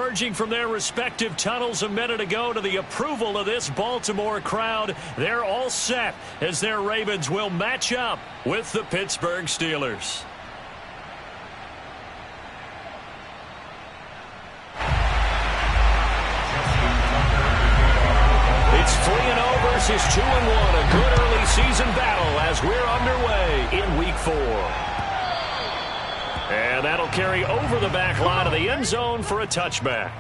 emerging from their respective tunnels a minute ago to the approval of this Baltimore crowd. They're all set as their Ravens will match up with the Pittsburgh Steelers. It's 3-0 versus 2-1. A good early season battle as we're underway in Week 4. And that'll carry over the back line of the end zone for a touchback.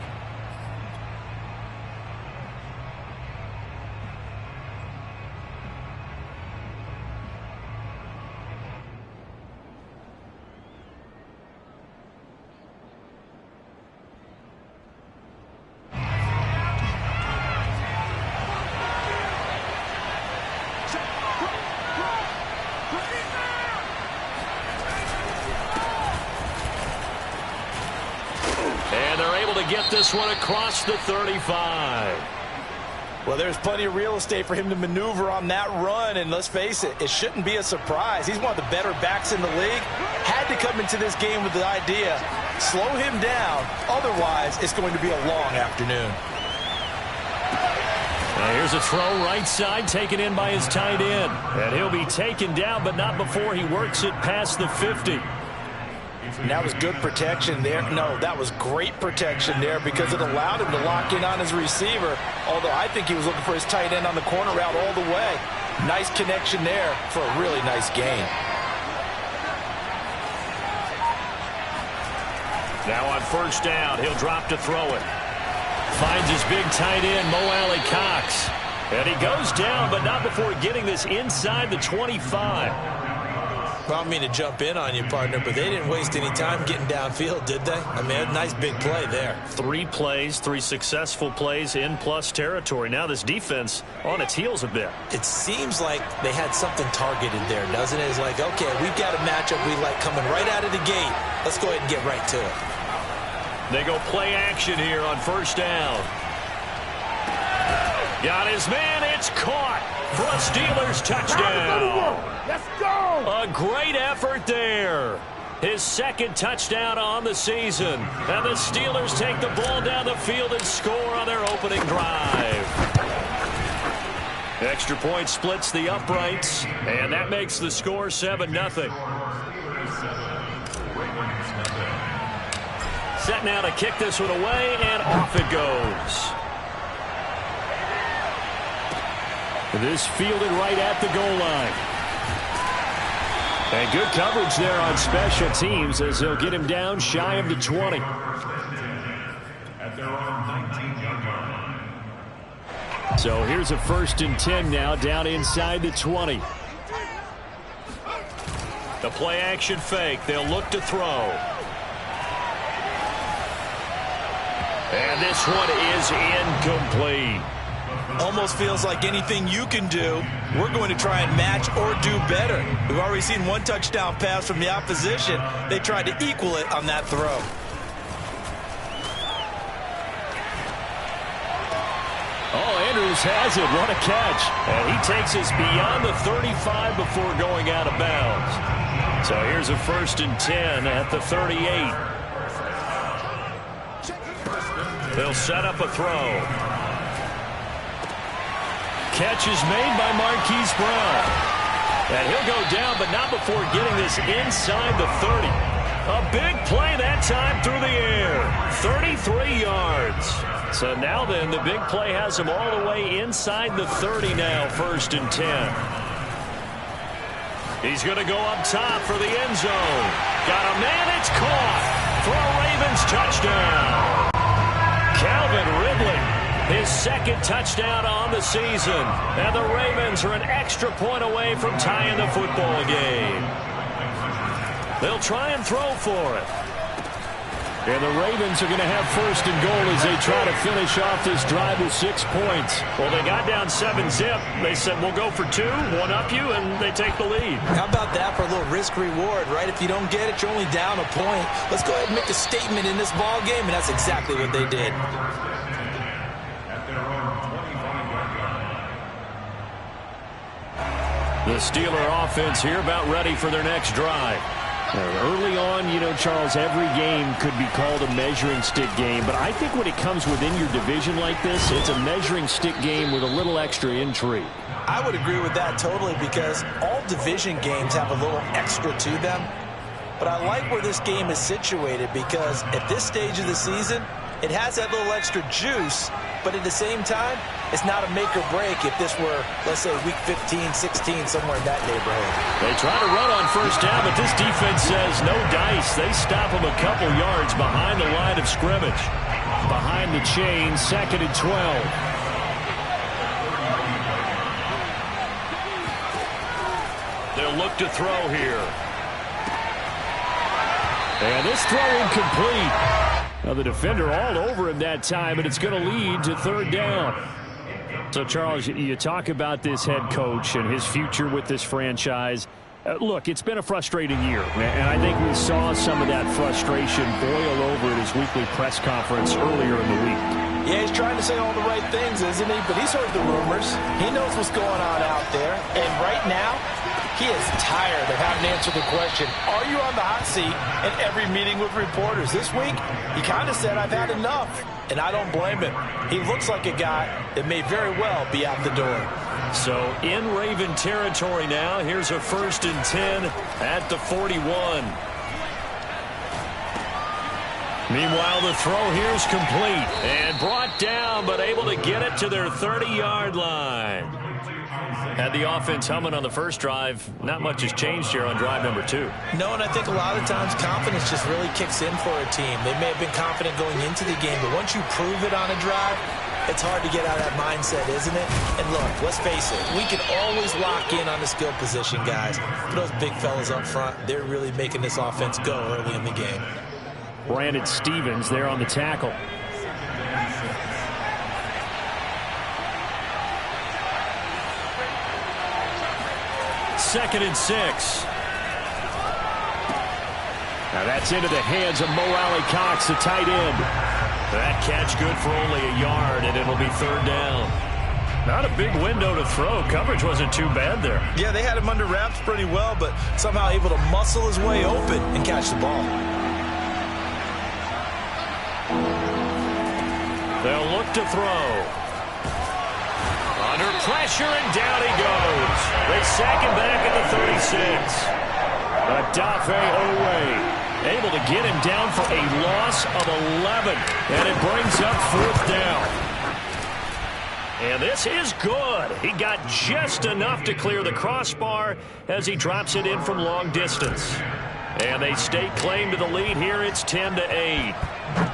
Get this one across the 35. Well, there's plenty of real estate for him to maneuver on that run, and let's face it, it shouldn't be a surprise. He's one of the better backs in the league. Had to come into this game with the idea, slow him down, otherwise it's going to be a long afternoon. Now here's a throw right side taken in by his tight end, and he'll be taken down, but not before he works it past the 50. And that was good protection there. No, that was great protection there because it allowed him to lock in on his receiver, although I think he was looking for his tight end on the corner route all the way. Nice connection there for a really nice gain. Now on first down, he'll drop to throw it. Finds his big tight end, Mo Alley-Cox. And he goes down, but not before getting this inside the 25. Well, I don't mean to jump in on you, partner, but they didn't waste any time getting downfield, did they? I mean, a nice big play there. 3 plays, 3 successful plays in plus territory. Now this defense on its heels a bit. It seems like they had something targeted there, doesn't it? It's like, okay, we've got a matchup we like coming right out of the gate. Let's go ahead and get right to it. They go play action here on first down. Got his man. It's caught for a Steelers touchdown. Let's go! A great effort there. His second touchdown on the season. And the Steelers take the ball down the field and score on their opening drive. Extra point splits the uprights, and that makes the score 7-0. Set now to kick this one away, and off it goes. This fielded right at the goal line. And good coverage there on special teams as they'll get him down shy of the 20. So here's a 1st and 10 now down inside the 20. The play action fake. They'll look to throw. And this one is incomplete. Almost feels like anything you can do, we're going to try and match or do better. We've already seen one touchdown pass from the opposition. They tried to equal it on that throw. Oh, Andrews has it. What a catch. And he takes us beyond the 35 before going out of bounds. So here's a 1st and 10 at the 38. They'll set up a throw. Catch is made by Marquise Brown. And he'll go down, but not before getting this inside the 30. A big play that time through the air. 33 yards. So now then, the big play has him all the way inside the 30 now, 1st and 10. He's going to go up top for the end zone. Got a man, it's caught for a Ravens touchdown. Calvin Ridley. His 2nd touchdown on the season. And the Ravens are an extra point away from tying the football game. They'll try and throw for it. And the Ravens are going to have 1st and goal as they try to finish off this drive with 6 points. Well, they got down 7-zip. They said, we'll go for 2, one up you, and they take the lead. How about that for a little risk-reward, right? If you don't get it, you're only down a point. Let's go ahead and make a statement in this ball game, and that's exactly what they did. The Steeler offense here about ready for their next drive. Early on, you know, Charles, every game could be called a measuring stick game. But I think when it comes within your division like this, it's a measuring stick game with a little extra intrigue. I would agree with that totally, because all division games have a little extra to them. But I like where this game is situated, because at this stage of the season, it has that little extra juice, but at the same time, it's not a make or break if this were, let's say, week 15, 16, somewhere in that neighborhood. They try to run on first down, but this defense says no dice. They stop them a couple yards behind the line of scrimmage. Behind the chain, 2nd and 12. They'll look to throw here. And this throw incomplete. Now the defender all over him that time, and it's going to lead to 3rd down. So, Charles, you talk about this head coach and his future with this franchise. Look, it's been a frustrating year, and I think we saw some of that frustration boil over at his weekly press conference earlier in the week. Yeah, he's trying to say all the right things, isn't he? But he's heard the rumors. He knows what's going on out there. And right now, he is tired of having to answer the question, are you on the hot seat in every meeting with reporters? This week, he kind of said, I've had enough. And I don't blame him. He looks like a guy that may very well be out the door. So in Raven territory now, here's a 1st and 10 at the 41. Meanwhile, the throw here is complete and brought down, but able to get it to their 30-yard line. Had the offense humming on the first drive. Not much has changed here on drive number 2. No, and I think a lot of times confidence just really kicks in for a team. They may have been confident going into the game, but once you prove it on a drive, it's hard to get out of that mindset, isn't it? And look, let's face it, we can always lock in on the skill position, guys. But those big fellas up front, they're really making this offense go early in the game. Brandon Stevens there on the tackle. Second and 6. Now that's into the hands of Mo Alley-Cox, the tight end. That catch good for only a yard, and it'll be 3rd down. Not a big window to throw. Coverage wasn't too bad there. Yeah, they had him under wraps pretty well, but somehow able to muscle his way open and catch the ball. They'll look to throw. Under pressure, and down he goes. They sack him back at the 36. Odafe Oweh able to get him down for a loss of 11. And it brings up 4th down. And this is good. He got just enough to clear the crossbar as he drops it in from long distance. And they stake claim to the lead here. It's 10-8.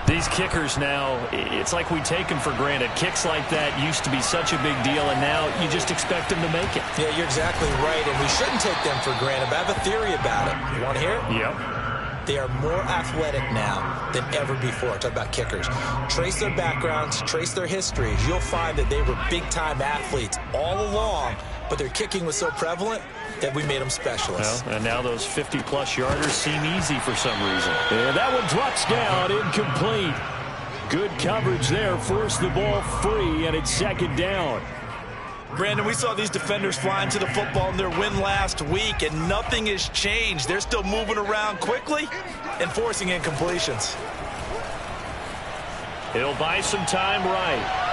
These kickers now, it's like we take them for granted. Kicks like that used to be such a big deal, and now you just expect them to make it. Yeah, you're exactly right, and we shouldn't take them for granted. But I have a theory about it. You want to hear it? Yep. They are more athletic now than ever before. Talk about kickers. Trace their backgrounds, trace their histories. You'll find that they were big-time athletes all along, but their kicking was so prevalent that we made them specialists. Well, and now those 50-plus yarders seem easy for some reason. And that one drops down, incomplete. Good coverage there, forced the ball free, and it's 2nd down. Brandon, we saw these defenders flying to the football in their win last week, and nothing has changed. They're still moving around quickly and forcing incompletions. He'll buy some time right.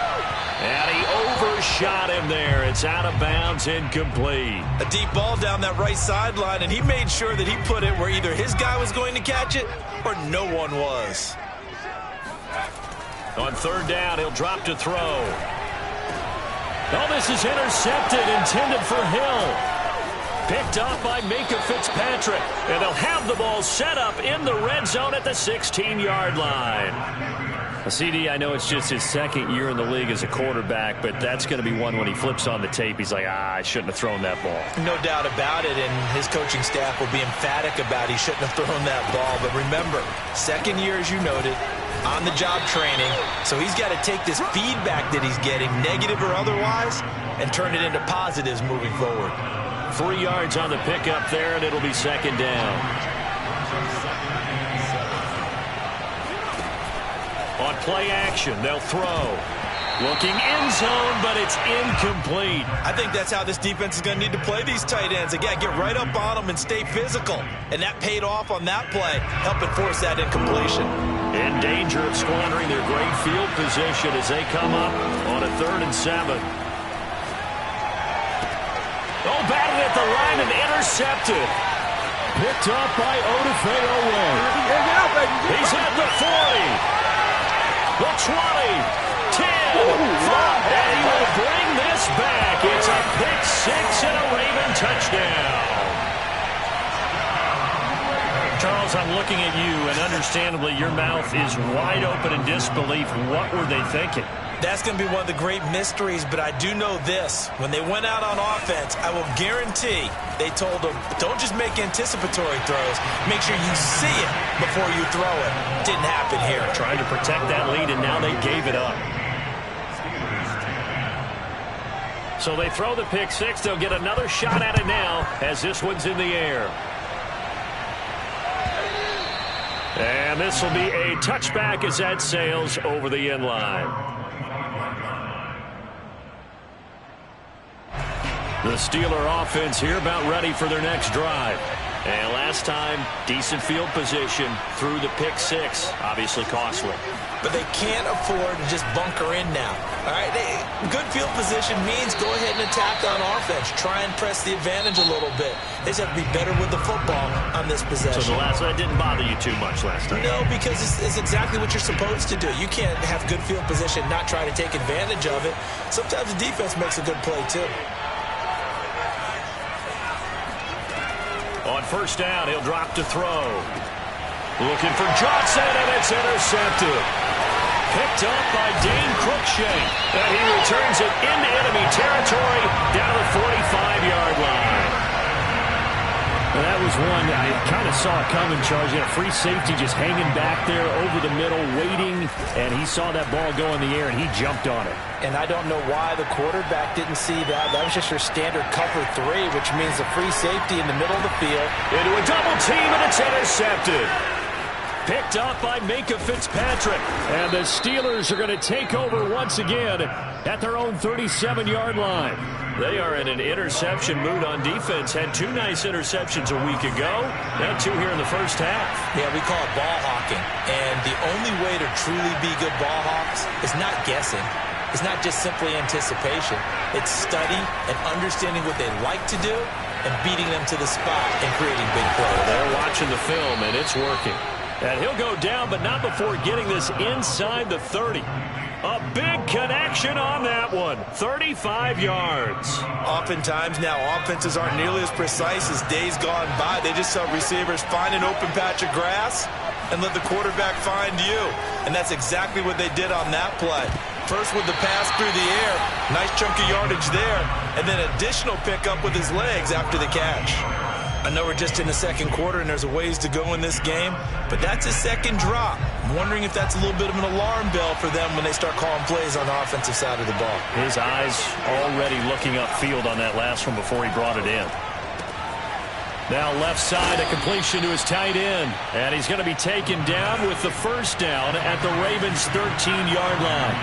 And he overshot him there. It's out of bounds, incomplete. A deep ball down that right sideline, and he made sure that he put it where either his guy was going to catch it or no one was. On 3rd down, he'll drop to throw. Oh, this is intercepted, intended for Hill. Picked off by Minkah Fitzpatrick. And they'll have the ball set up in the red zone at the 16-yard line. CD, I know it's just his 2nd year in the league as a quarterback, but that's going to be one when he flips on the tape. He's like, I shouldn't have thrown that ball. No doubt about it, and his coaching staff will be emphatic about he shouldn't have thrown that ball. But remember, 2nd year, as you noted, on-the-job training, so he's got to take this feedback that he's getting, negative or otherwise, and turn it into positives moving forward. 3 yards on the pickup there, and it'll be 2nd down. On play action, they'll throw. Looking end zone, but it's incomplete. I think that's how this defense is going to need to play these tight ends. Again, get right up on them and stay physical. And that paid off on that play, helping force that incompletion. In danger of squandering their great field position as they come up on a 3rd and 7. Oh, batted at the line and intercepted. Picked up by Odafe Oweh. He's at the 40. The 20. 10, 5, and he will bring this back. It's a pick 6 and a Raven touchdown. Charles, I'm looking at you, and understandably your mouth is wide open in disbelief. What were they thinking? That's going to be one of the great mysteries, but I do know this. When they went out on offense, I will guarantee they told them, don't just make anticipatory throws. Make sure you see it before you throw it. Didn't happen here. Trying to protect that lead, and now they gave it up. So they throw the pick 6. They'll get another shot at it now as this one's in the air. And this will be a touchback as that sails over the end line. The Steeler offense here about ready for their next drive. And last time, decent field position through the pick 6. Obviously costly. But they can't afford to just bunker in now. All right, good field position means go ahead and attack on offense. Try and press the advantage a little bit. They just have to be better with the football on this possession. So that didn't bother you too much last time? No, because it's exactly what you're supposed to do. You can't have good field position, not try to take advantage of it. Sometimes the defense makes a good play, too. On 1st down, he'll drop to throw. Looking for Johnson, and it's intercepted. Picked up by Dane Cruikshank. And he returns it into enemy territory down the 45-yard line. And that was one I kind of saw coming, Charles. You had a free safety just hanging back there over the middle, waiting, and he saw that ball go in the air, and he jumped on it. And I don't know why the quarterback didn't see that. That was just your standard cover 3, which means a free safety in the middle of the field. Into a double team, and it's intercepted. Picked up by Minkah Fitzpatrick. And the Steelers are going to take over once again at their own 37-yard line. They are in an interception mood on defense. Had 2 nice interceptions a week ago. Now 2 here in the first half. Yeah, we call it ball hawking. And the only way to truly be good ball hawks is not guessing. It's not just simply anticipation. It's study and understanding what they like to do and beating them to the spot and creating big plays. They're watching the film, and it's working. And he'll go down, but not before getting this inside the 30. A big connection on that one. 35 yards. Oftentimes now, offenses aren't nearly as precise as days gone by. They just saw receivers find an open patch of grass and let the quarterback find you. And that's exactly what they did on that play. First with the pass through the air, nice chunk of yardage there, and then additional pickup with his legs after the catch. I know we're just in the 2nd quarter and there's a ways to go in this game, but that's his 2nd drop. I'm wondering if that's a little bit of an alarm bell for them when they start calling plays on the offensive side of the ball. His eyes already looking upfield on that last one before he brought it in. Now left side, a completion to his tight end, and he's going to be taken down with the 1st down at the Ravens' 13-yard line.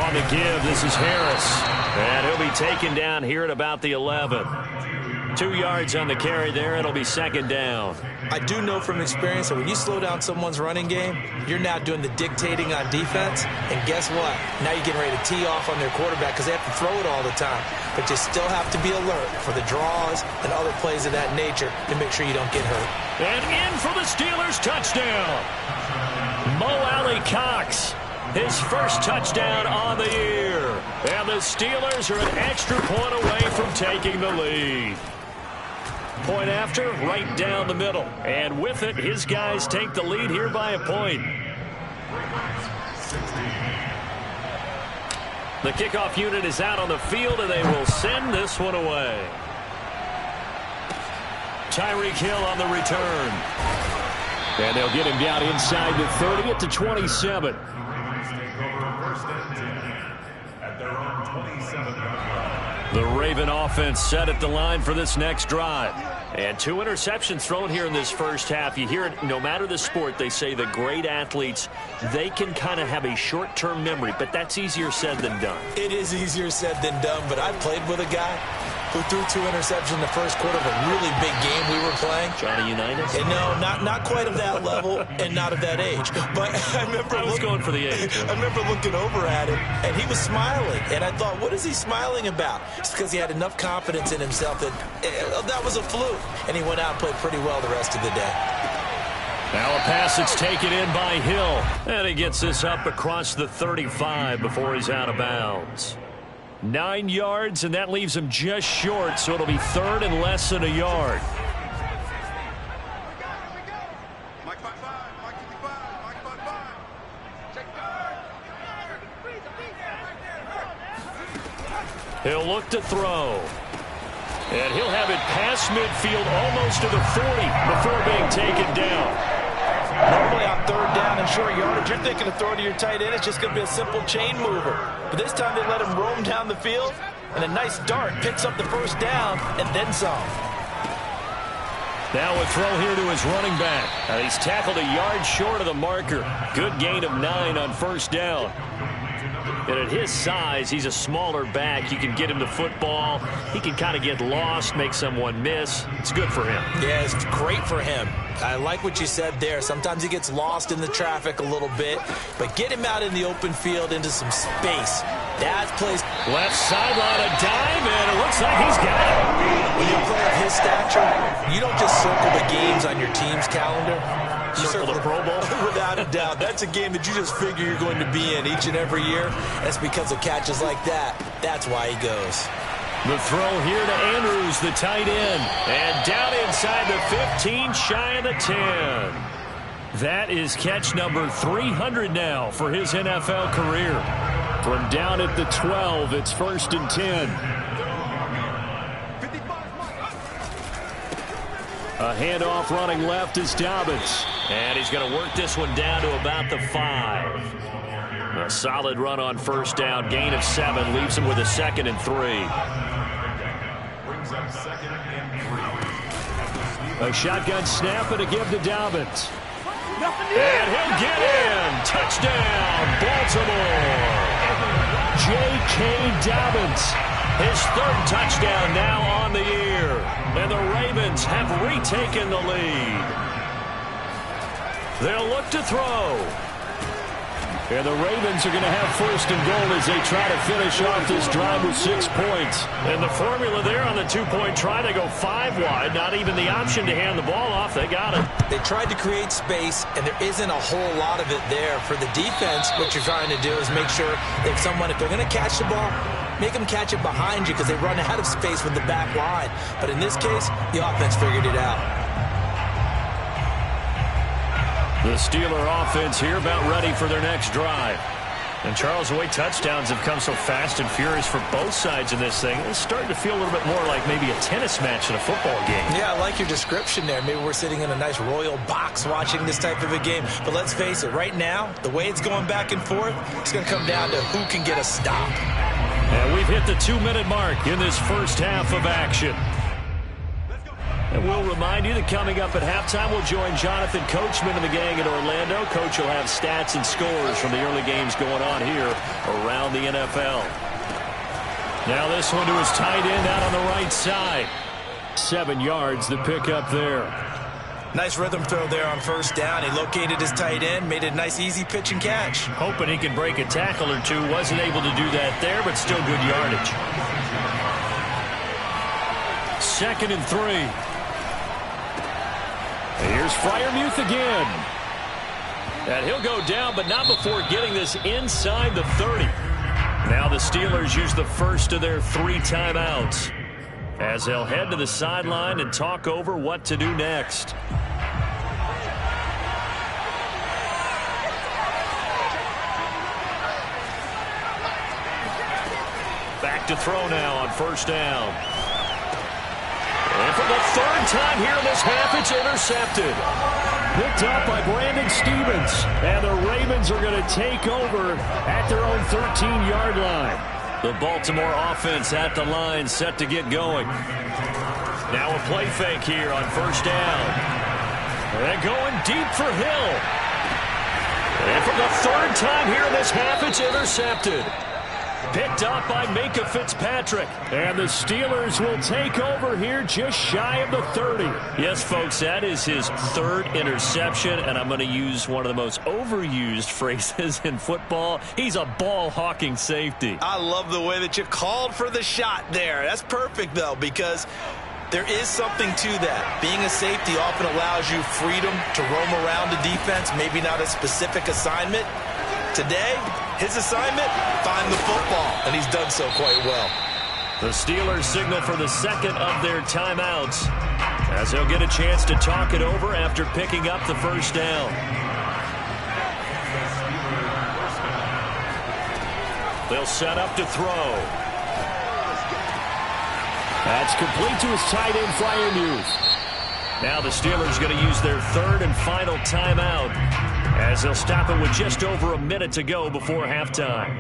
On the give, this is Harris. And he'll be taken down here at about the 11. 2 yards on the carry there. It'll be 2nd down. I do know from experience that when you slow down someone's running game, you're now doing the dictating on defense. And guess what? Now you're getting ready to tee off on their quarterback because they have to throw it all the time. But you still have to be alert for the draws and other plays of that nature to make sure you don't get hurt. And in for the Steelers touchdown. Mo Alley-Cox. His first touchdown on the year. And the Steelers are an extra point away from taking the lead. Point after, right down the middle. And with it, his guys take the lead here by a point. The kickoff unit is out on the field, and they will send this one away. Tyreek Hill on the return. And they'll get him down inside the 30 at the 27. The Raven offense set at the line for this next drive. And 2 interceptions thrown here in this first half. You hear it, no matter the sport, they say the great athletes, they can kind of have a short-term memory, but that's easier said than done. It is easier said than done, but I played with a guy who threw 2 interceptions in the first quarter of a really big game we were playing. Johnny Unitas? And no, not quite of that level and not of that age. But I was going for the age. I remember looking over at him, and he was smiling. And I thought, what is he smiling about? It's because he had enough confidence in himself that that was a fluke. And he went out and played pretty well the rest of the day. Now a pass that's taken in by Hill. And he gets this up across the 35 before he's out of bounds. 9 yards, and that leaves him just short, so it'll be 3rd and less than a yard. He'll look to throw. And he'll have it past midfield almost to the 40 before being taken down. Normally on 3rd down and short yardage, you're thinking of throwing to your tight end. It's just going to be a simple chain mover. But this time they let him roam down the field, and a nice dart picks up the 1st down and then some. Now a throw here to his running back. He's tackled a yard short of the marker. Good gain of 9 on 1st down. And at his size, he's a smaller back. You can get him the football. He can kind of get lost, make someone miss. It's good for him. Yeah, it's great for him. I like what you said there. Sometimes he gets lost in the traffic a little bit, but get him out in the open field into some space. That plays. Left sideline, a dive, and it looks like he's got it. When you play of his stature, you don't just circle the games on your team's calendar. You circle the Pro Bowl? Without a doubt. That's a game that you just figure you're going to be in each and every year. That's because of catches like that. That's why he goes. The throw here to Andrews, the tight end. And down inside the 15, shy of the 10. That is catch number 300 now for his NFL career. From down at the 12, it's 1st and 10. A handoff running left is Dobbins. And he's going to work this one down to about the 5. A solid run on 1st down. Gain of 7 leaves him with a 2nd and 3. A shotgun snap and a give to Dobbins. And he'll get in. Touchdown, Baltimore. J.K. Dobbins. His 3rd touchdown now on the year. And the Ravens have retaken the lead. They'll look to throw. And the Ravens are going to have 1st and goal as they try to finish off this drive with 6 points. And the formula there on the 2-point try, they go 5 wide. Not even the option to hand the ball off. They got it. They tried to create space, and there isn't a whole lot of it there. For the defense, what you're trying to do is make sure if they're going to catch the ball, make them catch it behind you because they run out of space with the back line. But in this case, the offense figured it out. The Steeler offense here about ready for their next drive. And Charles, the way touchdowns have come so fast and furious for both sides in this thing, it's starting to feel a little bit more like maybe a tennis match in a football game. Yeah, I like your description there. Maybe we're sitting in a nice royal box watching this type of a game. But let's face it, right now, the way it's going back and forth, it's going to come down to who can get a stop. And we've hit the 2-minute mark in this first half of action. And we'll remind you that coming up at halftime, we'll join Jonathan Coachman and the gang in Orlando. Coach will have stats and scores from the early games going on here around the NFL. Now this one to his tight end out on the right side. 7 yards, the pickup there. Nice rhythm throw there on 1st down. He located his tight end, made a nice easy pitch and catch. Hoping he could break a tackle or two. Wasn't able to do that there, but still good yardage. 2nd and 3. Here's Freiermuth again. And he'll go down, but not before getting this inside the 30. Now the Steelers use the first of their 3 timeouts as they'll head to the sideline and talk over what to do next. Back to throw now on 1st down. And for the 3rd time here in this half, it's intercepted. Picked up by Brandon Stephens. And the Ravens are going to take over at their own 13-yard line. The Baltimore offense at the line, set to get going. Now a play fake here on first down. And going deep for Hill. And for the third time here in this half, it's intercepted. Picked up by Minkah Fitzpatrick. And the Steelers will take over here just shy of the 30. Yes, folks, that is his third interception, and I'm going to use one of the most overused phrases in football. He's a ball-hawking safety. I love the way that you called for the shot there. That's perfect, though, because there is something to that. Being a safety often allows you freedom to roam around the defense, maybe not a specific assignment. Today, his assignment, find the football, and he's done so quite well. The Steelers signal for the second of their timeouts as they'll get a chance to talk it over after picking up the first down. They'll set up to throw. That's complete to his tight end, Freiermuth. Now the Steelers going to use their third and final timeout as they'll stop it with just over a minute to go before halftime.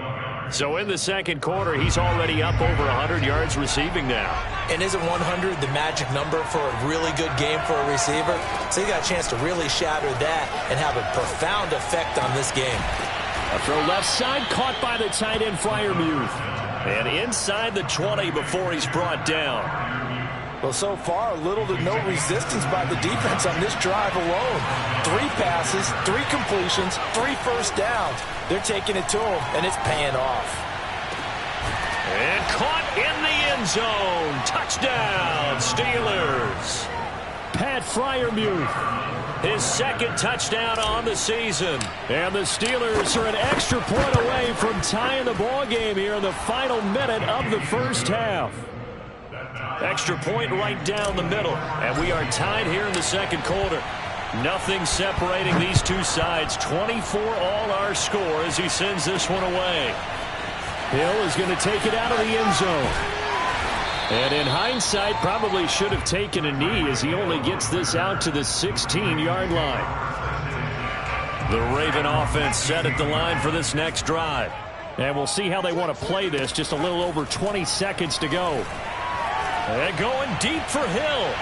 So in the second quarter, he's already up over 100 yards receiving now. And isn't 100 the magic number for a really good game for a receiver? So he got a chance to really shatter that and have a profound effect on this game. A throw left side, caught by the tight end, Freiermuth. And inside the 20 before he's brought down. Well, so far, little to no resistance by the defense on this drive alone. 3 passes, 3 completions, 3 first downs. They're taking it to him, and it's paying off. And caught in the end zone. Touchdown, Steelers. Pat Freiermuth, his second touchdown on the season. And the Steelers are an extra point away from tying the ball game here in the final minute of the first half. Extra point right down the middle. And we are tied here in the second quarter. Nothing separating these two sides. 24 all our score as he sends this one away. Hill is going to take it out of the end zone. And in hindsight, probably should have taken a knee as he only gets this out to the 16-yard line. The Raven offense set at the line for this next drive. And we'll see how they want to play this. Just a little over 20 seconds to go. And going deep for Hill.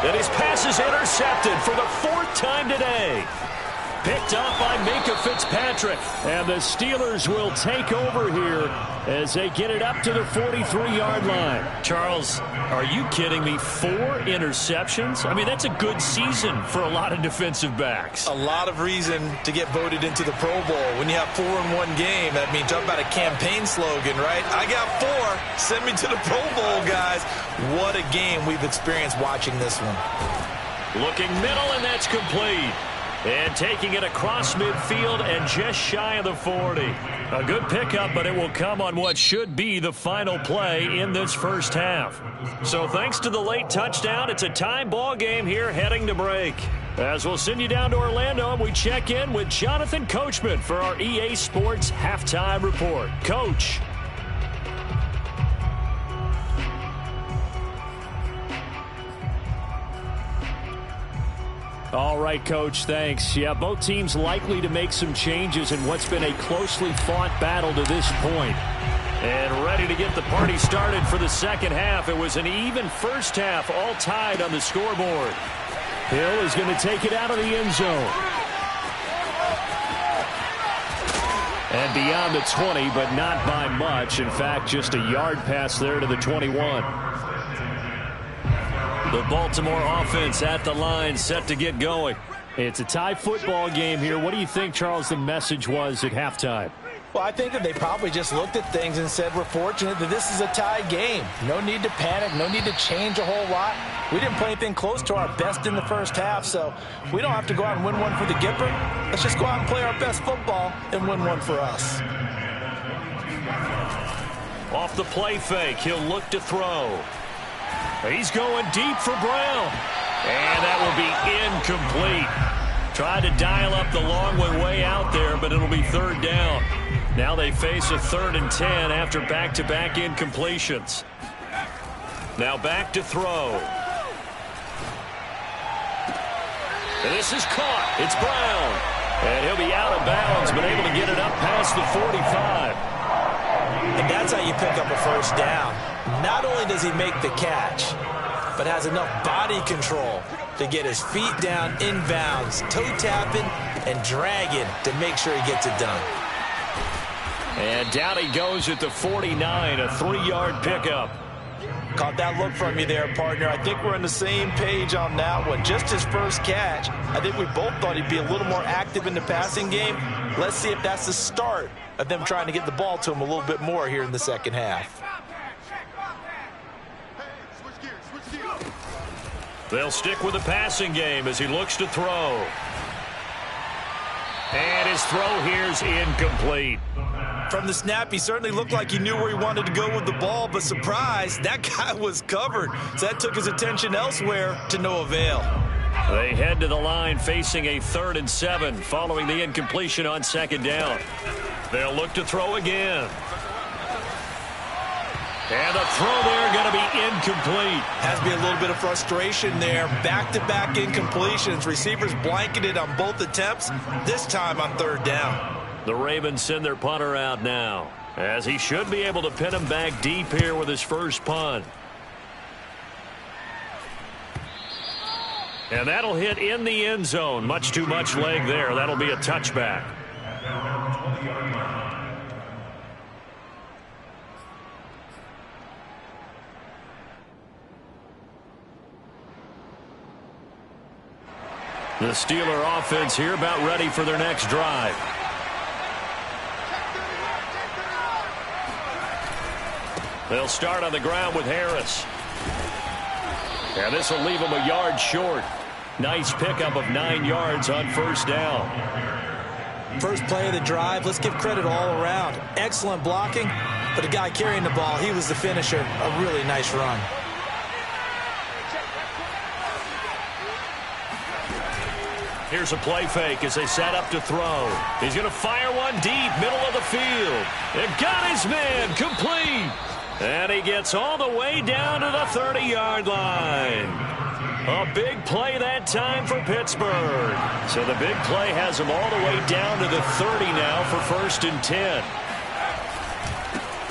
And his pass is intercepted for the 4th time today. Picked up by Minkah Fitzpatrick. And the Steelers will take over here as they get it up to the 43-yard line. Charles, are you kidding me? 4 interceptions? I mean, that's a good season for a lot of defensive backs. A lot of reason to get voted into the Pro Bowl. When you have 4 in one game, that means talk about a campaign slogan, right? I got 4. Send me to the Pro Bowl, guys. What a game we've experienced watching this one. Looking middle, and that's complete. And taking it across midfield and just shy of the 40. A good pickup, but it will come on what should be the final play in this first half. So thanks to the late touchdown, it's a tie ball game here heading to break. As we'll send you down to Orlando, and we check in with Jonathan Coachman for our EA Sports Halftime Report. Coach. All right, Coach, thanks. Yeah, both teams likely to make some changes in what's been a closely fought battle to this point. And ready to get the party started for the second half. It was an even first half, all tied on the scoreboard. Hill is going to take it out of the end zone. And beyond the 20, but not by much. In fact, just a yard pass there to the 21. The Baltimore offense at the line, set to get going. It's a tie football game here. What do you think, Charles, the message was at halftime? Well, I think that they probably just looked at things and said, we're fortunate that this is a tie game. No need to panic, no need to change a whole lot. We didn't play anything close to our best in the first half, so we don't have to go out and win one for the Gipper. Let's just go out and play our best football and win one for us. Off the play fake, he'll look to throw. He's going deep for Brown. And that will be incomplete. Tried to dial up the long way out there, but it'll be third down. Now they face a 3rd and 10 after back-to-back incompletions. Now back to throw. And this is caught. It's Brown. And he'll be out of bounds, but able to get it up past the 45. And that's how you pick up a first down. Not only does he make the catch, but has enough body control to get his feet down inbounds, toe tapping and dragging to make sure he gets it done. And down he goes at the 49, a 3-yard pickup. Caught that look from you there, partner. I think we're on the same page on that one. Just his first catch. I think we both thought he'd be a little more active in the passing game. Let's see if that's the start of them trying to get the ball to him a little bit more here in the second half. They'll stick with the passing game as he looks to throw. And his throw here's incomplete. From the snap, he certainly looked like he knew where he wanted to go with the ball, but surprise, that guy was covered. So that took his attention elsewhere to no avail. They head to the line facing a 3rd and 7 following the incompletion on 2nd down. They'll look to throw again. And the throw there going to be incomplete. Has to be a little bit of frustration there. Back-to-back incompletions. Receivers blanketed on both attempts, this time on 3rd down. The Ravens send their punter out now, as he should be able to pin him back deep here with his first punt. And that'll hit in the end zone. Much too much leg there. That'll be a touchback. The Steeler offense here about ready for their next drive. They'll start on the ground with Harris. And this will leave him a yard short. Nice pickup of 9 yards on 1st down. First play of the drive, let's give credit all around. Excellent blocking, but the guy carrying the ball, he was the finisher. A really nice run. Here's a play fake as they set up to throw. He's going to fire one deep, middle of the field. And got his man, complete. And he gets all the way down to the 30-yard line. A big play that time for Pittsburgh. So the big play has him all the way down to the 30 now for 1st and 10.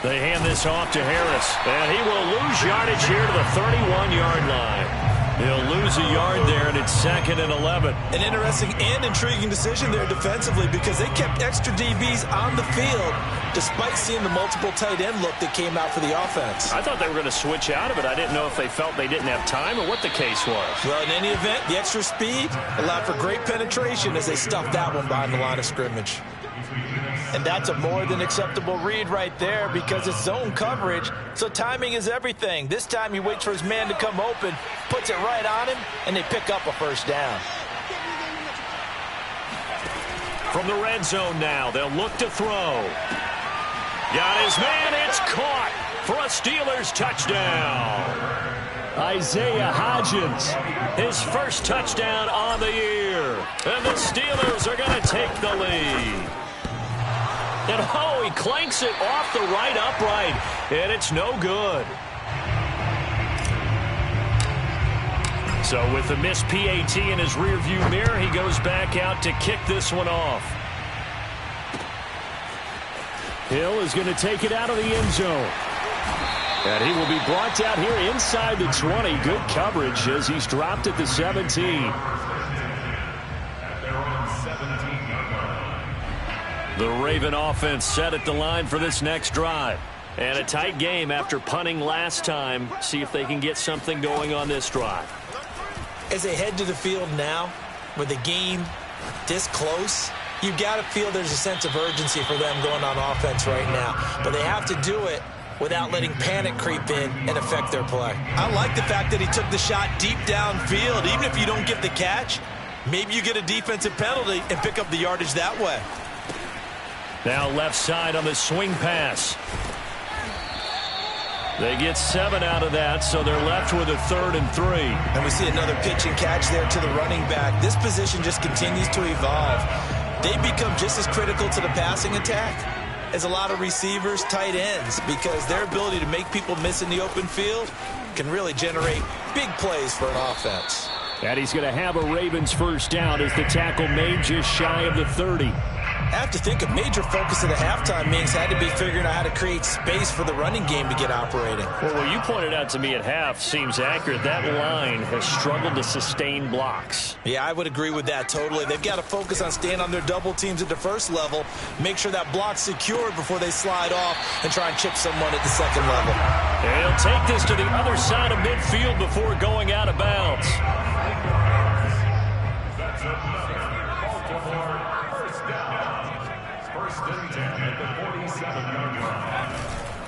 They hand this off to Harris. And he will lose yardage here to the 31-yard line. He'll lose a yard there, and it's 2nd and 11. An interesting and intriguing decision there defensively because they kept extra DBs on the field despite seeing the multiple tight end look that came out for the offense. I thought they were going to switch out of it. I didn't know if they felt they didn't have time or what the case was. Well, in any event, the extra speed allowed for great penetration as they stuffed that one behind the line of scrimmage. And that's a more than acceptable read right there because it's zone coverage, so timing is everything. This time he waits for his man to come open, puts it right on him, and they pick up a 1st down. From the red zone now, they'll look to throw. Got his man, it's caught for a Steelers touchdown. Isaiah Hodgins, his first touchdown on the year. And the Steelers are going to take the lead. And oh, he clanks it off the right upright, and it's no good. So with the missed PAT in his rearview mirror, he goes back out to kick this one off. Hill is going to take it out of the end zone. And he will be brought down here inside the 20. Good coverage as he's dropped at the 17. The Raven offense set at the line for this next drive. And a tight game after punting last time. See if they can get something going on this drive. As they head to the field now, with the game this close, you've got to feel there's a sense of urgency for them going on offense right now. But they have to do it without letting panic creep in and affect their play. I like the fact that he took the shot deep downfield. Even if you don't get the catch, maybe you get a defensive penalty and pick up the yardage that way. Now left side on the swing pass. They get 7 out of that, so they're left with a 3rd and 3. And we see another pitch and catch there to the running back. This position just continues to evolve. They become just as critical to the passing attack as a lot of receivers, tight ends, because their ability to make people miss in the open field can really generate big plays for an offense. And he's going to have a Ravens first down as the tackle made just shy of the 30. I have to think a major focus of the halftime meetings had to be figuring out how to create space for the running game to get operating. Well, what you pointed out to me at half seems accurate. That line has struggled to sustain blocks. Yeah, I would agree with that totally. They've got to focus on staying on their double teams at the first level, make sure that block's secured before they slide off and try and chip someone at the second level. And he'll take this to the other side of midfield before going out of bounds.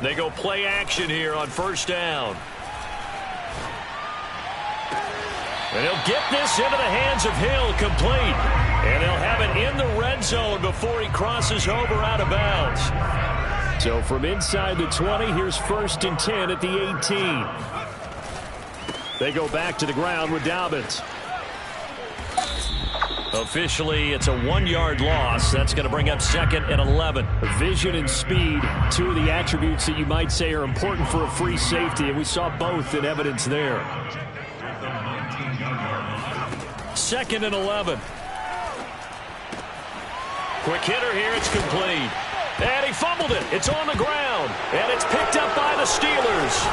They go play action here on first down. And he'll get this into the hands of Hill, complete. And they'll have it in the red zone before he crosses over out of bounds. So from inside the 20, here's 1st and 10 at the 18. They go back to the ground with Dobbins. Officially, it's a 1-yard loss. That's going to bring up 2nd and 11. Vision and speed, two of the attributes that you might say are important for a free safety, and we saw both in evidence there. 2nd and 11. Quick hitter here, it's complete. And he fumbled it. It's on the ground, and it's picked up by the Steelers.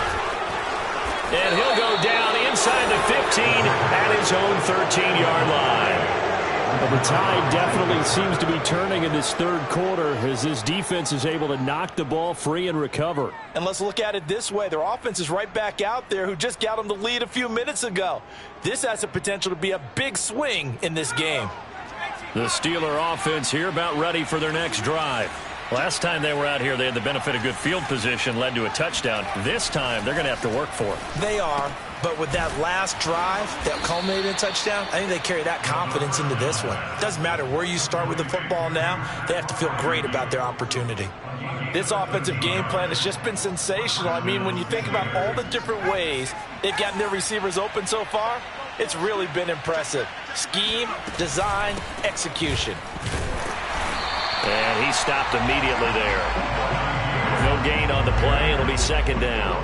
And he'll go down inside the 15 at his own 13-yard line. Well, the tide definitely seems to be turning in this third quarter as this defense is able to knock the ball free and recover. And let's look at it this way. Their offense is right back out there who just got them the lead a few minutes ago. This has the potential to be a big swing in this game. The Steeler offense here about ready for their next drive. Last time they were out here, they had the benefit of good field position, led to a touchdown. This time, they're going to have to work for it. They are, but with that last drive that culminated in a touchdown, I think they carry that confidence into this one. Doesn't matter where you start with the football now, they have to feel great about their opportunity. This offensive game plan has just been sensational. I mean, when you think about all the different ways they've gotten their receivers open so far, it's really been impressive. Scheme, design, execution. And he stopped immediately there. No gain on the play. It'll be 2nd down.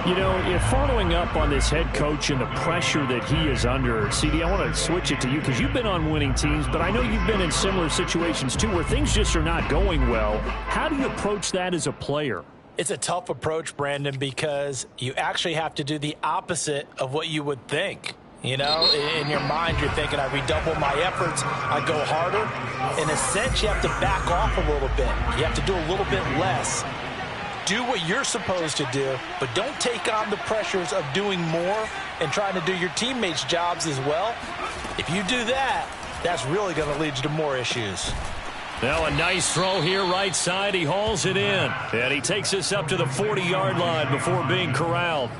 You know, if following up on this head coach and the pressure that he is under, CD, I want to switch it to you because you've been on winning teams, but I know you've been in similar situations too where things just are not going well. How do you approach that as a player? It's a tough approach, Brandon, because you actually have to do the opposite of what you would think. You know, in your mind, you're thinking, I redouble my efforts, I go harder. In a sense, you have to back off a little bit. You have to do a little bit less. Do what you're supposed to do, but don't take on the pressures of doing more and trying to do your teammates' jobs as well. If you do that, that's really going to lead you to more issues. Now a nice throw here right side. He hauls it in, and he takes us up to the 40-yard line before being corralled.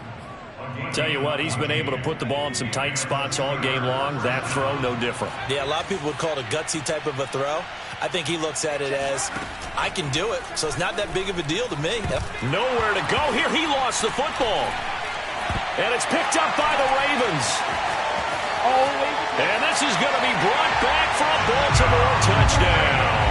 Tell you what, he's been able to put the ball in some tight spots all game long. That throw, no different. Yeah, a lot of people would call it a gutsy type of a throw. I think he looks at it as, I can do it, so it's not that big of a deal to me. Nowhere to go here. He lost the football. And it's picked up by the Ravens. And this is going to be brought back for a Baltimore touchdown.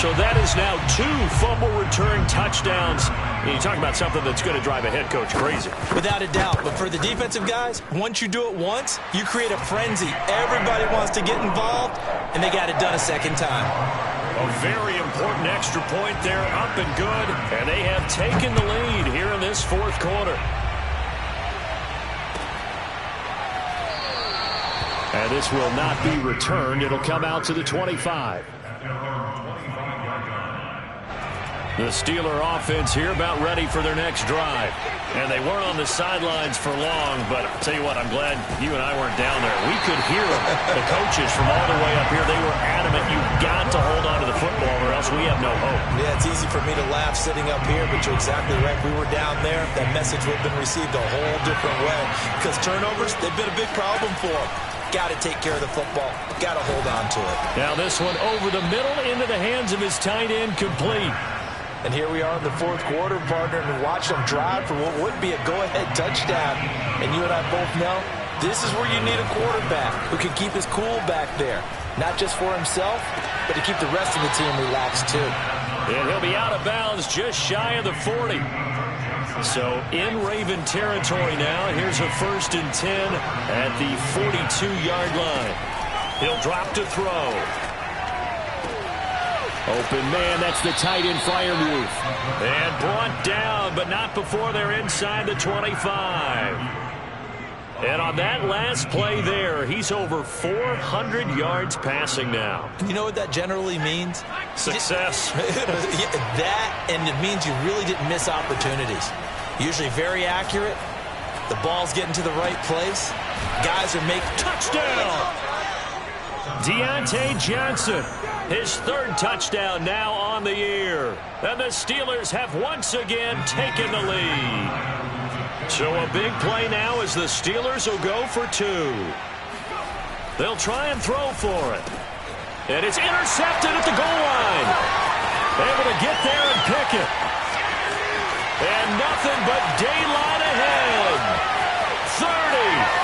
So that is now 2 fumble return touchdowns. And you talk about something that's going to drive a head coach crazy. Without a doubt. But for the defensive guys, once you do it once, you create a frenzy. Everybody wants to get involved, and they got it done a second time. A very important extra point there, up and good. And they have taken the lead here in this fourth quarter. And this will not be returned. It'll come out to the 25. The Steeler offense here about ready for their next drive. And they weren't on the sidelines for long, but I'll tell you what, I'm glad you and I weren't down there. We could hear them. The coaches from all the way up here, they were adamant, you've got to hold on to the football or else we have no hope. Yeah, it's easy for me to laugh sitting up here, but you're exactly right. We were down there. That message would have been received a whole different way. Because turnovers, they've been a big problem for them. Got to take care of the football. Got to hold on to it. Now this one over the middle into the hands of his tight end, complete. And here we are in the fourth quarter, partner, and watch them drive for what would be a go-ahead touchdown. And you and I both know this is where you need a quarterback who can keep his cool back there. Not just for himself, but to keep the rest of the team relaxed too. And he'll be out of bounds just shy of the 40. So in Raven territory now. Here's a 1st and 10 at the 42-yard line. He'll drop to throw. Open man, that's the tight end Freiermuth. And brought down, but not before they're inside the 25. And on that last play there, he's over 400 yards passing now. You know what that generally means? Success. That, and it means you really didn't miss opportunities. Usually very accurate. The ball's getting to the right place. Guys are making touchdown. Deontay Johnson, his third touchdown now on the year. And the Steelers have once again taken the lead. So a big play now as the Steelers will go for 2. They'll try and throw for it. And it's intercepted at the goal line. Able to get there and pick it. And nothing but daylight ahead. 30.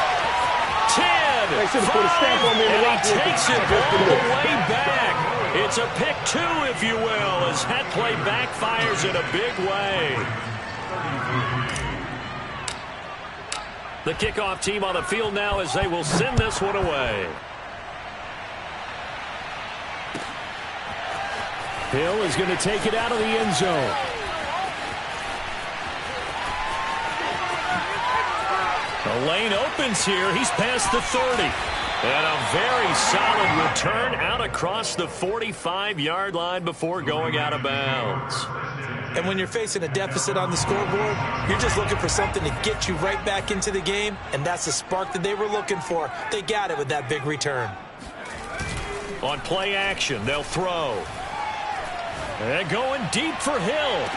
10, 5, and he takes it all the way back. It's a pick 2, if you will, as that play backfires in a big way. The kickoff team on the field now as they will send this one away. Hill is going to take it out of the end zone. The lane opens here. He's past the 30. And a very solid return out across the 45-yard line before going out of bounds. And when you're facing a deficit on the scoreboard, you're just looking for something to get you right back into the game, and that's the spark that they were looking for. They got it with that big return. On play action, they'll throw. And going deep for Hill.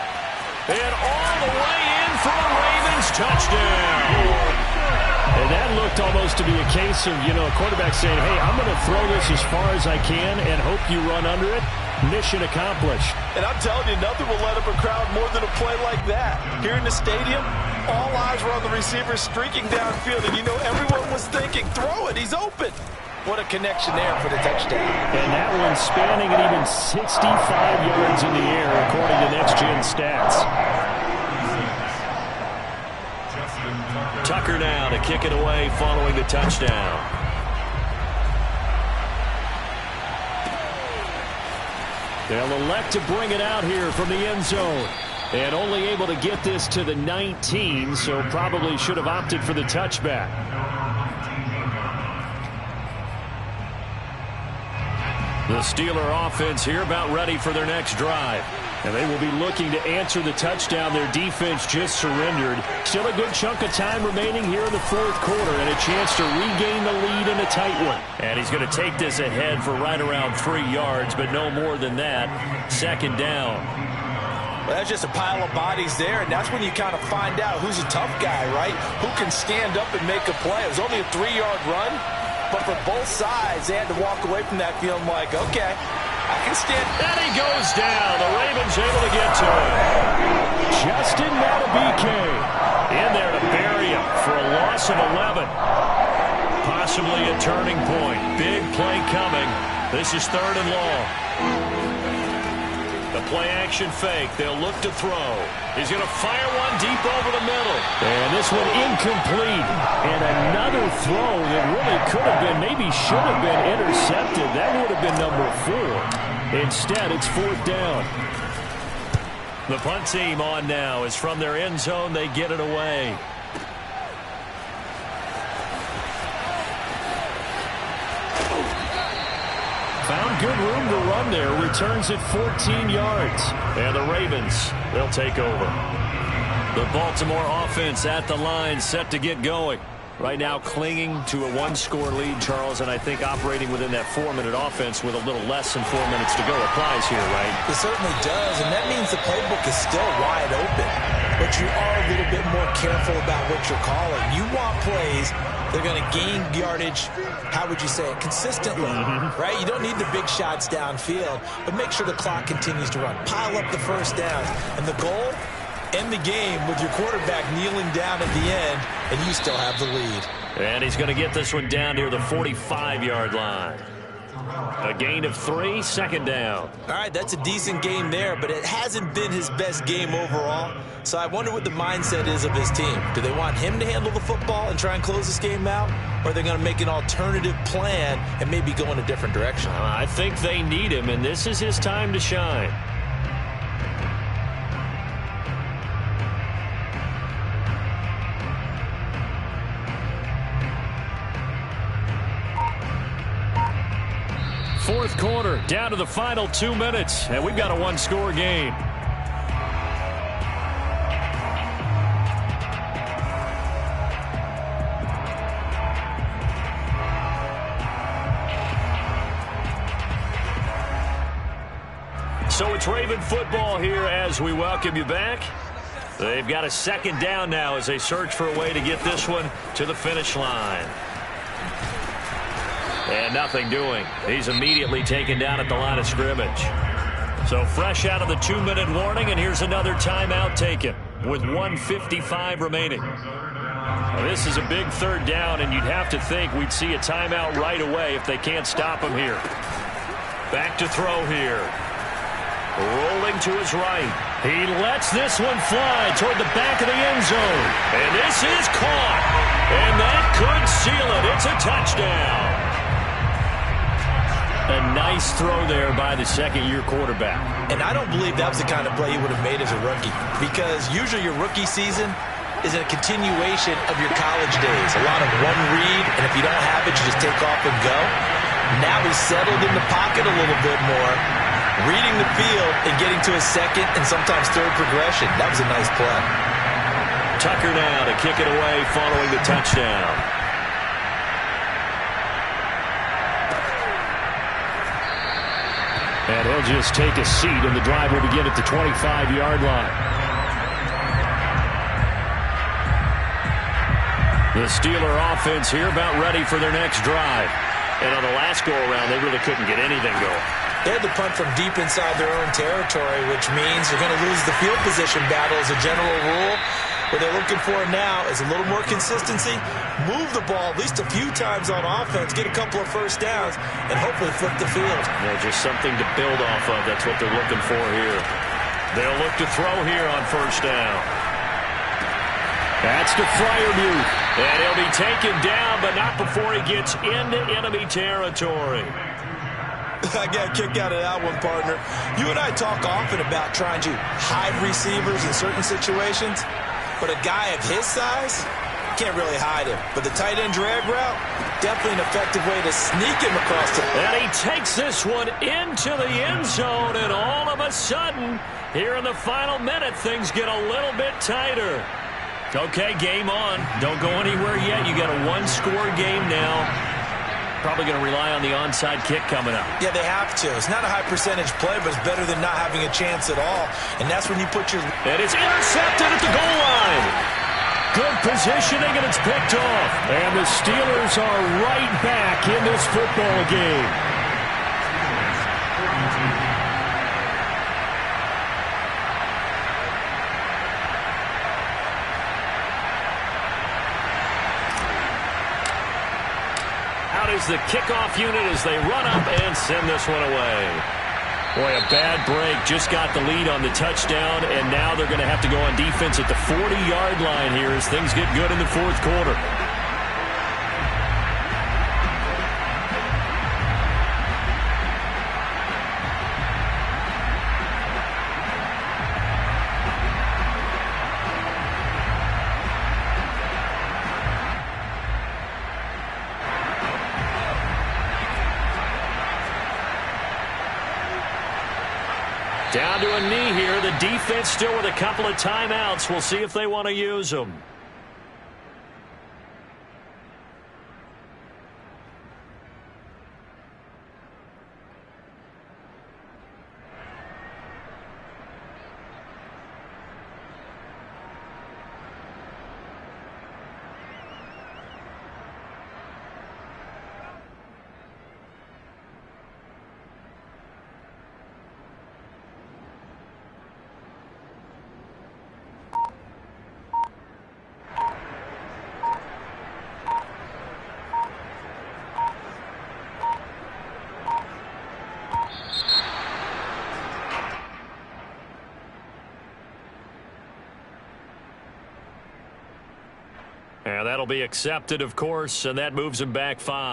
And all the way in for a Ravens touchdown. And that looked almost to be a case of, a quarterback saying, hey, I'm going to throw this as far as I can and hope you run under it. Mission accomplished. And I'm telling you, nothing will let up a crowd more than a play like that. Here in the stadium, all eyes were on the receiver streaking downfield, and everyone was thinking, throw it, he's open. What a connection there for the touchdown. And that one spanning at even 65 yards in the air, according to Next Gen Stats. Tucker now to kick it away following the touchdown. They'll elect to bring it out here from the end zone. And only able to get this to the 19, so probably should have opted for the touchback. The Steeler offense here about ready for their next drive. And they will be looking to answer the touchdown their defense just surrendered. Still a good chunk of time remaining here in the fourth quarter and a chance to regain the lead in a tight one. And he's going to take this ahead for right around 3 yards, but no more than that. Second down. Well, that's just a pile of bodies there, and that's when you kind of find out who's a tough guy, right? Who can stand up and make a play. It was only a 3-yard run, but for both sides, they had to walk away from that feeling like, okay, I can stand. And he goes down. The Ravens able to get to him. Justin Madubuike in there to bury him for a loss of 11. Possibly a turning point. Big play coming. This is 3rd and long. The play action fake. They'll look to throw. He's going to fire one deep over the middle. And this one incomplete. And another throw that really could have been, maybe should have been intercepted. That would have been number 4. Instead, it's 4th down. The punt team on now is from their end zone. They get it away. Found good room to run there. Returns at 14 yards. And the Ravens, they'll take over. The Baltimore offense at the line, set to get going. Right now clinging to a 1-score lead, Charles, and I think operating within that 4-minute offense with a little less than 4 minutes to go applies here, right? It certainly does, and that means the playbook is still wide open. But you are a little bit more careful about what you're calling. You want plays they're going to gain yardage, how would you say it, consistently, right? You don't need the big shots downfield, but make sure the clock continues to run. Pile up the first down, and the goal, end the game with your quarterback kneeling down at the end, and you still have the lead. And he's going to get this one down near the 45-yard line. A gain of 3, second down. All right, that's a decent game there, but it hasn't been his best game overall. So I wonder what the mindset is of his team. Do they want him to handle the football and try and close this game out? Or are they going to make an alternative plan and maybe go in a different direction? I think they need him, and this is his time to shine. Fourth quarter, down to the final 2 minutes, and we've got a one-score game. So it's Raven football here as we welcome you back. They've got a second down now as they search for a way to get this one to the finish line. And nothing doing. He's immediately taken down at the line of scrimmage. So fresh out of the 2-minute warning, and here's another timeout taken with 1:55 remaining. Now, this is a big third down, and you'd have to think we'd see a timeout right away if they can't stop him here. Back to throw here. Rolling to his right. He lets this one fly toward the back of the end zone. And this is caught. And that could seal it. It's a touchdown. A nice throw there by the second-year quarterback. And I don't believe that was the kind of play he would have made as a rookie, because usually your rookie season is a continuation of your college days. A lot of one read, and if you don't have it, you just take off and go. Now he's settled in the pocket a little bit more, reading the field and getting to his second and sometimes third progression. That was a nice play. Tucker now to kick it away following the touchdown. And he'll just take a seat, and the drive will begin at the 25-yard line. The Steeler offense here about ready for their next drive. And on the last go-around, they really couldn't get anything going. They had to punt from deep inside their own territory, which means they're going to lose the field position battle as a general rule. What they're looking for now is a little more consistency, move the ball at least a few times on offense, get a couple of first downs, and hopefully flip the field. Yeah, just something to build off of. That's what they're looking for here. They'll look to throw here on first down. That's to Freiermuth. And he'll be taken down, but not before he gets into enemy territory. I got a kick out of that one, partner. You and I talk often about trying to hide receivers in certain situations, but a guy of his size can't really hide him. But the tight end drag route, definitely an effective way to sneak him across the... And he takes this one into the end zone, and all of a sudden, here in the final minute, things get a little bit tighter. Okay, game on. Don't go anywhere yet. You got a one-score game now. Probably going to rely on the onside kick coming up. Yeah, they have to. It's not a high-percentage play, but it's better than not having a chance at all. And that's when you put your... And it's intercepted at the goal line. Good positioning, and it's picked off. And the Steelers are right back in this football game. Is the kickoff unit as they run up and send this one away. Boy, a bad break. Just got the lead on the touchdown, and now they're going to have to go on defense at the 40-yard line here as things get good in the fourth quarter. Down to a knee here. The defense still with a couple of timeouts. We'll see if they want to use them. And that'll be accepted, of course, and that moves him back 5.